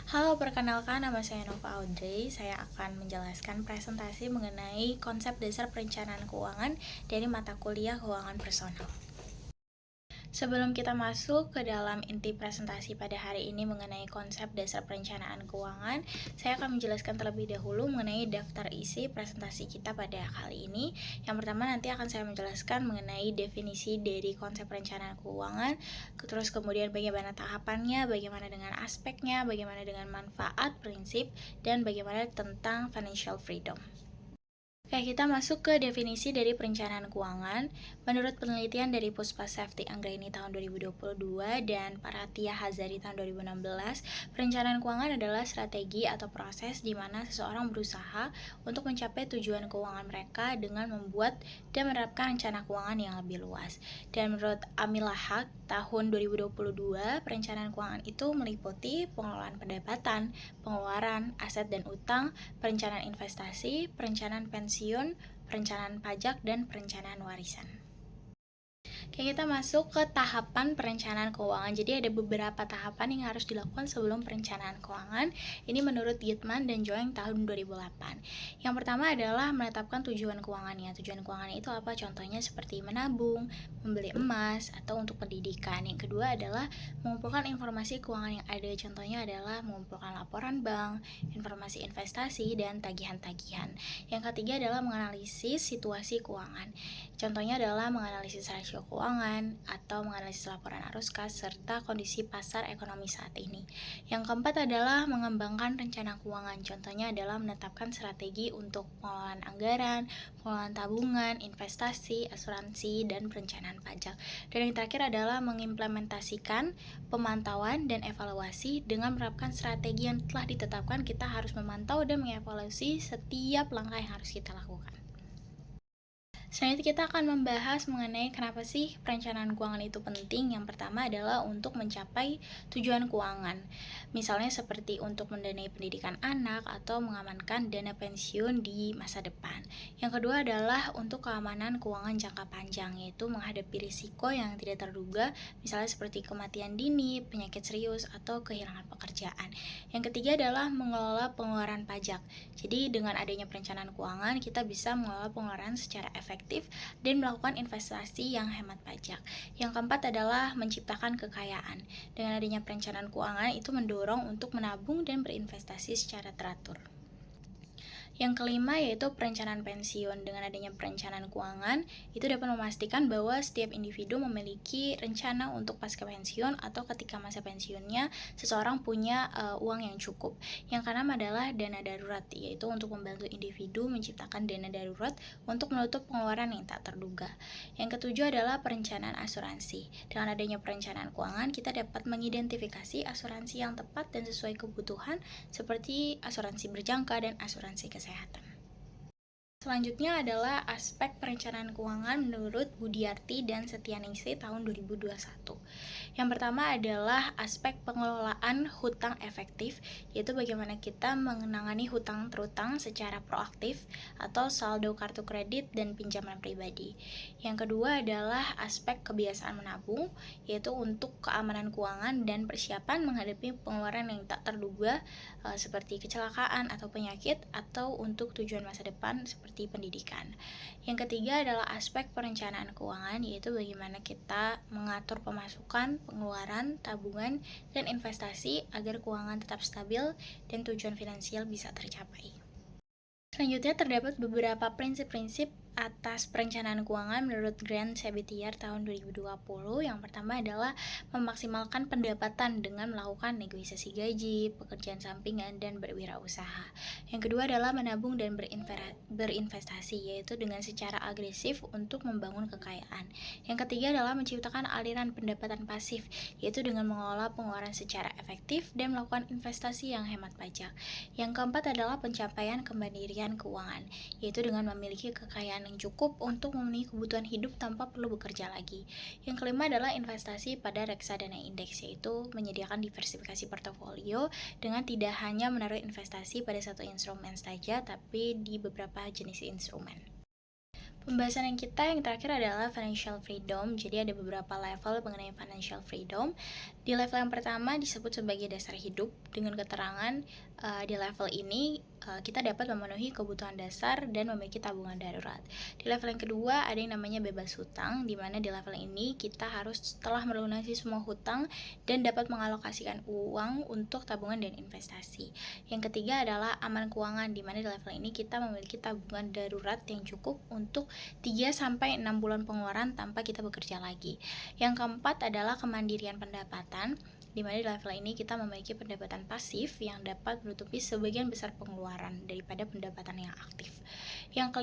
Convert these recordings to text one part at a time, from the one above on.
Halo, perkenalkan nama saya Nova Audrey. Saya akan menjelaskan presentasi mengenai konsep dasar perencanaan keuangan dari mata kuliah keuangan personal. Sebelum kita masuk ke dalam inti presentasi pada hari ini mengenai konsep dasar perencanaan keuangan, saya akan menjelaskan terlebih dahulu mengenai daftar isi presentasi kita pada kali ini. Yang pertama nanti akan saya menjelaskan mengenai definisi dari konsep perencanaan keuangan, terus kemudian bagaimana tahapannya, bagaimana dengan aspeknya, bagaimana dengan manfaat, prinsip, dan bagaimana tentang financial freedom. Oke, kita masuk ke definisi dari perencanaan keuangan. Menurut penelitian dari Puspa Safety Anggraini tahun 2022 dan Paratia Hazari tahun 2016, perencanaan keuangan adalah strategi atau proses di mana seseorang berusaha untuk mencapai tujuan keuangan mereka dengan membuat dan menerapkan rencana keuangan yang lebih luas. Dan menurut Amila Haq tahun 2022, perencanaan keuangan itu meliputi pengelolaan pendapatan, pengeluaran, aset dan utang, perencanaan investasi, perencanaan pensiun, perencanaan pajak, dan perencanaan warisan. Oke, kita masuk ke tahapan perencanaan keuangan. Jadi ada beberapa tahapan yang harus dilakukan sebelum perencanaan keuangan. Ini menurut Gitman dan Joeng tahun 2008. Yang pertama adalah menetapkan tujuan keuangannya. Tujuan keuangannya itu apa? Contohnya seperti menabung, membeli emas, atau untuk pendidikan. Yang kedua adalah mengumpulkan informasi keuangan yang ada. Contohnya adalah mengumpulkan laporan bank, informasi investasi, dan tagihan-tagihan. Yang ketiga adalah menganalisis situasi keuangan. Contohnya adalah menganalisis rasio keuangan atau menganalisis laporan arus kas serta kondisi pasar ekonomi saat ini. Yang keempat adalah mengembangkan rencana keuangan. Contohnya adalah menetapkan strategi untuk pengelolaan anggaran, pengelolaan tabungan, investasi, asuransi, dan perencanaan pajak. Dan yang terakhir adalah mengimplementasikan pemantauan dan evaluasi. Dengan menerapkan strategi yang telah ditetapkan, kita harus memantau dan mengevaluasi setiap langkah yang harus kita lakukan. Selanjutnya kita akan membahas mengenai kenapa sih perencanaan keuangan itu penting. Yang pertama adalah untuk mencapai tujuan keuangan. Misalnya seperti untuk mendanai pendidikan anak atau mengamankan dana pensiun di masa depan. Yang kedua adalah untuk keamanan keuangan jangka panjang, yaitu menghadapi risiko yang tidak terduga, misalnya seperti kematian dini, penyakit serius, atau kehilangan pekerjaan. Yang ketiga adalah mengelola pengeluaran pajak. Jadi dengan adanya perencanaan keuangan, kita bisa mengelola pengeluaran secara efektif dan melakukan investasi yang hemat pajak. Yang keempat adalah menciptakan kekayaan. Dengan adanya perencanaan keuangan itu mendorong untuk menabung dan berinvestasi secara teratur. Yang kelima yaitu perencanaan pensiun. Dengan adanya perencanaan keuangan, itu dapat memastikan bahwa setiap individu memiliki rencana untuk pasca pensiun atau ketika masa pensiunnya seseorang punya uang yang cukup. Yang keenam adalah dana darurat, yaitu untuk membantu individu menciptakan dana darurat untuk menutup pengeluaran yang tak terduga. Yang ketujuh adalah perencanaan asuransi. Dengan adanya perencanaan keuangan, kita dapat mengidentifikasi asuransi yang tepat dan sesuai kebutuhan seperti asuransi berjangka dan asuransi kesehatan. Selanjutnya adalah aspek perencanaan keuangan menurut Budiarti dan Setianingsih tahun 2021. Yang pertama adalah aspek pengelolaan hutang efektif, yaitu bagaimana kita menangani hutang terutang secara proaktif atau saldo kartu kredit dan pinjaman pribadi. Yang kedua adalah aspek kebiasaan menabung, yaitu untuk keamanan keuangan dan persiapan menghadapi pengeluaran yang tak terduga seperti kecelakaan atau penyakit atau untuk tujuan masa depan seperti pendidikan. Yang ketiga adalah aspek perencanaan keuangan, yaitu bagaimana kita mengatur pemasukan, pengeluaran, tabungan, dan investasi agar keuangan tetap stabil dan tujuan finansial bisa tercapai. Selanjutnya terdapat beberapa prinsip-prinsip atas perencanaan keuangan menurut Grant Sabatier tahun 2020. Yang pertama adalah memaksimalkan pendapatan dengan melakukan negosiasi gaji, pekerjaan sampingan, dan berwirausaha. Yang kedua adalah menabung dan berinvestasi, yaitu dengan secara agresif untuk membangun kekayaan. Yang ketiga adalah menciptakan aliran pendapatan pasif, yaitu dengan mengelola pengeluaran secara efektif dan melakukan investasi yang hemat pajak. Yang keempat adalah pencapaian kemandirian keuangan, yaitu dengan memiliki kekayaan yang cukup untuk memenuhi kebutuhan hidup tanpa perlu bekerja lagi. Yang kelima adalah investasi pada reksadana indeks, yaitu menyediakan diversifikasi portofolio dengan tidak hanya menaruh investasi pada satu instrumen saja, tapi di beberapa jenis instrumen. Pembahasan yang terakhir adalah financial freedom. Jadi ada beberapa level mengenai financial freedom. Di level yang pertama disebut sebagai dasar hidup, dengan keterangan di level ini kita dapat memenuhi kebutuhan dasar dan memiliki tabungan darurat. Di level yang kedua ada yang namanya bebas hutang, di mana di level ini kita harus telah melunasi semua hutang dan dapat mengalokasikan uang untuk tabungan dan investasi. Yang ketiga adalah aman keuangan, di mana di level ini kita memiliki tabungan darurat yang cukup untuk 3-6 bulan pengeluaran tanpa kita bekerja lagi. Yang keempat adalah kemandirian pendapatan, di mana di level ini kita memiliki pendapatan pasif yang dapat menutupi sebagian besar pengeluaran daripada pendapatan yang aktif. Level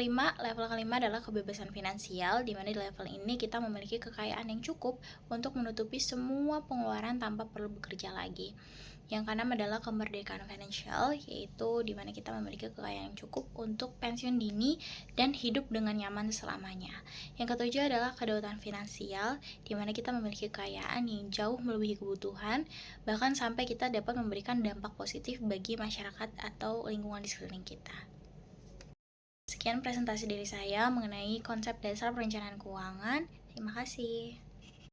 kelima adalah kebebasan finansial, di mana di level ini kita memiliki kekayaan yang cukup untuk menutupi semua pengeluaran tanpa perlu bekerja lagi. Yang keenam adalah kemerdekaan finansial, yaitu di mana kita memiliki kekayaan yang cukup untuk pensiun dini dan hidup dengan nyaman selamanya. Yang ketujuh adalah kedaulatan finansial, di mana kita memiliki kekayaan yang jauh melebihi kebutuhan, bahkan sampai kita dapat memberikan dampak positif bagi masyarakat atau lingkungan di sekeliling kita. Sekian presentasi dari saya mengenai konsep dasar perencanaan keuangan. Terima kasih.